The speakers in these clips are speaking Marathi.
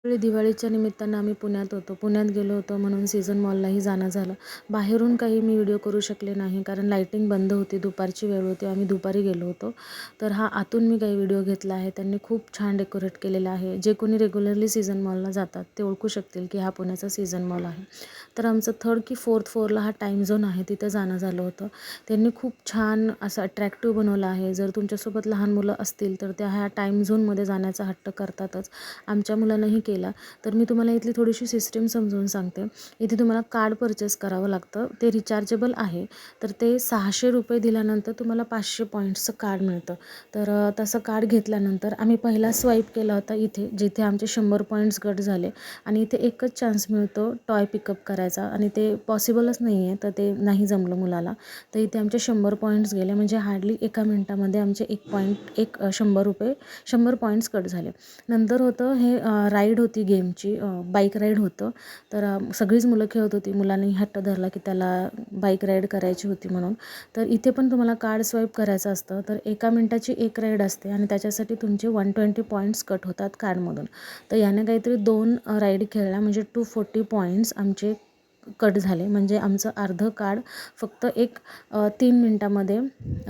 त्यावेळी दिवाळीच्या निमित्तानं आम्ही पुण्यात होतो. पुण्यात गेलो होतो म्हणून सीझन मॉललाही जाणं झालं. बाहेरून काही मी व्हिडिओ करू शकले नाही कारण लाईटिंग बंद होती. दुपारची वेळ होती. आम्ही दुपारी गेलो होतो. तर हा आतून मी काही व्हिडिओ घेतला आहे. त्यांनी खूप छान डेकोरेट केलेलं आहे. जे कोणी रेग्युलरली सीझन मॉलला जातात ते ओळखू शकतील की हा पुण्याचा सीझन मॉल आहे. तर आमचं 3rd की 4th फ्लोअरला हा टाईम झोन आहे. तिथं जाणं झालं होतं. त्यांनी खूप छान असं अट्रॅक्टिव्ह बनवलं आहे. जर तुमच्यासोबत लहान मुलं असतील तर त्या ह्या टाईम झोनमध्ये जाण्याचा हट्ट करतातच. आमच्या मुलांनाही केला. तर मी तुम्हाला इथली थोडीशी सिस्टीम समजून सांगते. इथे तुम्हाला कार्ड परचेस करावं लागतं. ते रिचार्जेबल आहे. तर ते ₹600 दिल्यानंतर तुम्हाला 500 पॉईंट्सचं कार्ड मिळतं. तर तसं कार्ड घेतल्यानंतर आम्ही पहिला स्वाईप केला होता इथे, जिथे आमचे 100 पॉईंट्स गट झाले आणि इथे एकच चान्स मिळतो टॉय पिकअप करायचा आणि ते पॉसिबलच नाही आहे. तर ते नाही जमलं मुलाला. तर इथे आमचे 100 पॉईंट्स गेले म्हणजे हार्डली एका मिनिटामध्ये आमचे 100 पॉईंट्स कट झाले. नंतर होतं हे राईड होती गेमची, बाईक राईड होतं. तर सगळीच मुलं खेळत होती. मुलांनी हट्ट धरला की त्याला बाईक राईड करायची होती म्हणून. तर इथे पण तुम्हाला कार्ड स्वाईप करायचं असतं. तर एका मिनिटाची एक राईड असते आणि त्याच्यासाठी तुमचे 120 पॉईंट्स कट होतात कार्डमधून. तर याने काहीतरी 2 राईड खेळल्या म्हणजे 240 पॉईंट्स आमचे कट झाले. म्हणजे आमचं अर्धं कार्ड फक्त 3 मिनटामध्ये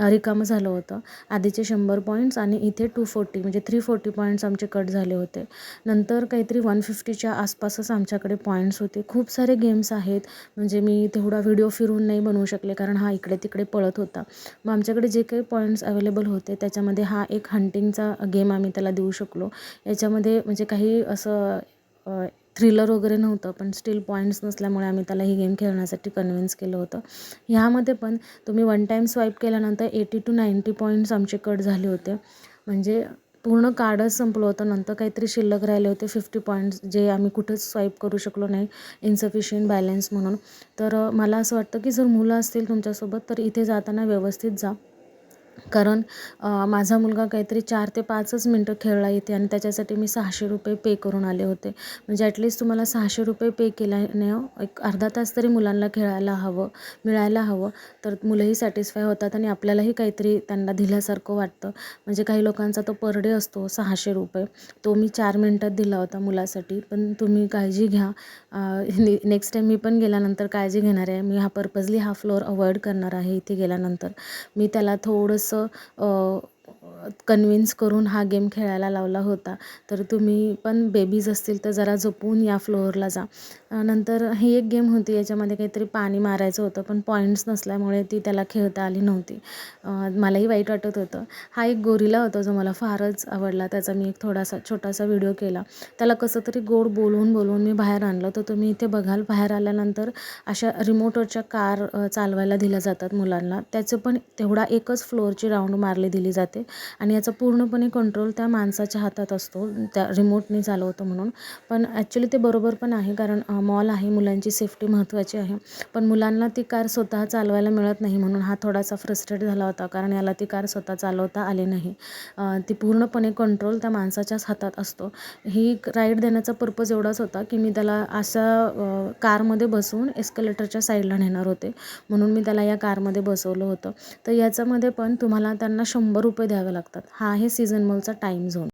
रिकामं झालं होतं. आधीचे 100 पॉईंट्स आणि इथे 240 म्हणजे 340 पॉईंट्स आमचे कट झाले होते. नंतर काहीतरी 150च्या आसपासच आमच्याकडे पॉईंट्स होते. खूप सारे गेम्स आहेत. म्हणजे मी तेवढा व्हिडिओ फिरून नाही बनवू शकले कारण हा इकडे तिकडे पळत होता. मग आमच्याकडे जे काही पॉईंट्स अवेलेबल होते त्याच्यामध्ये हा एक हंटिंगचा गेम आम्ही त्याला देऊ शकलो. याच्यामध्ये म्हणजे काही असं थ्रिलर वगैरे नव्हतं, पण स्टील पॉईंट्स नसल्यामुळे आम्ही त्याला ही गेम खेळण्यासाठी कन्व्हिन्स केलं होतं. ह्यामध्ये पण तुम्ही वन टाईम स्वाईप केल्यानंतर 80 to 90 पॉईंट्स आमचे कट झाले होते. म्हणजे पूर्ण कार्डच संपलं होतं. नंतर काहीतरी शिल्लक राहिले होते 50 पॉईंट्स, जे आम्ही कुठंच स्वाईप करू शकलो नाही, इन्सफिशियंट बॅलन्स म्हणून. तर मला असं वाटतं की जर मुलं असतील तुमच्यासोबत तर इथे जाताना व्यवस्थित जा. कारण माझा मुलगा काहीतरी 4 ते 5च मिनटं खेळला इथे आणि त्याच्यासाठी मी ₹600 पे करून आले होते. म्हणजे ॲटलीस्ट तुम्हाला ₹600 पे केल्याने एक अर्धा तास तरी मुलांना खेळायला मिळायला हवं. तर मुलंही सॅटिस्फाय होतात आणि आपल्यालाही काहीतरी त्यांना दिल्यासारखं वाटतं. म्हणजे काही लोकांचा तो पर डे असतो ₹600. तो मी 4 मिनिटात दिला होता मुलासाठी. पण तुम्ही काळजी घ्या. नेक्स्ट टाईम मी पण गेल्यानंतर काळजी घेणार आहे. मी पर्पजली हा फ्लोअर अवॉइड करणार आहे इथे गेल्यानंतर. मी त्याला थोडंसं कन्विन्स करून हा गेम खेळायला लावला होता. तर तुम्ही पण बेबीज असतील तर जरा जपून या फ्लोअरला जा. नंतर ही एक गेम होती, याच्यामध्ये काहीतरी पाणी मारायचं होतं पण पॉईंट्स नसल्यामुळे ती त्याला खेळता आली नव्हती. मलाही वाईट वाटत होतं. हा एक गोरिला होता जो मला फारच आवडला. त्याचा मी एक छोटासा व्हिडिओ केला. त्याला कसं तरी गोड बोलवून मी बाहेर आणलं. तर तुम्ही इथे बघाल बाहेर आल्यानंतर अशा रिमोटवरच्या कार चालवायला दिल्या जातात मुलांना. त्याचं पण तेवढा एकच फ्लोअरची राऊंड मारली दिली जाते आणि याचा पूर्णपणे कंट्रोल त्या माणसाच्या हातात असतो, त्या रिमोटने चालवतो म्हणून. पण ॲक्च्युली ते बरोबर पण आहे कारण मॉल आहे, मुलांची सेफ्टी महत्त्वाची आहे. पण मुलांना ती कार स्वतः चालवायला मिळत नाही म्हणून हा थोडासा फ्रस्ट्रेट झाला होता कारण याला ती कार स्वतः चालवता आली नाही. ती पूर्णपणे कंट्रोल त्या माणसाच्याच हातात असतो. ही राईड देण्याचा पर्पज एवढाच होता की मी त्याला कारमध्ये बसवून एस्केलेटरच्या साईडला नेणार होते, म्हणून मी त्याला या कारमध्ये बसवलं होतं. तर याच्यामध्ये पण तुम्हाला त्यांना ₹100 द्यावे लागतात. हा आहे सीझन मॉलचा टाईम झोन.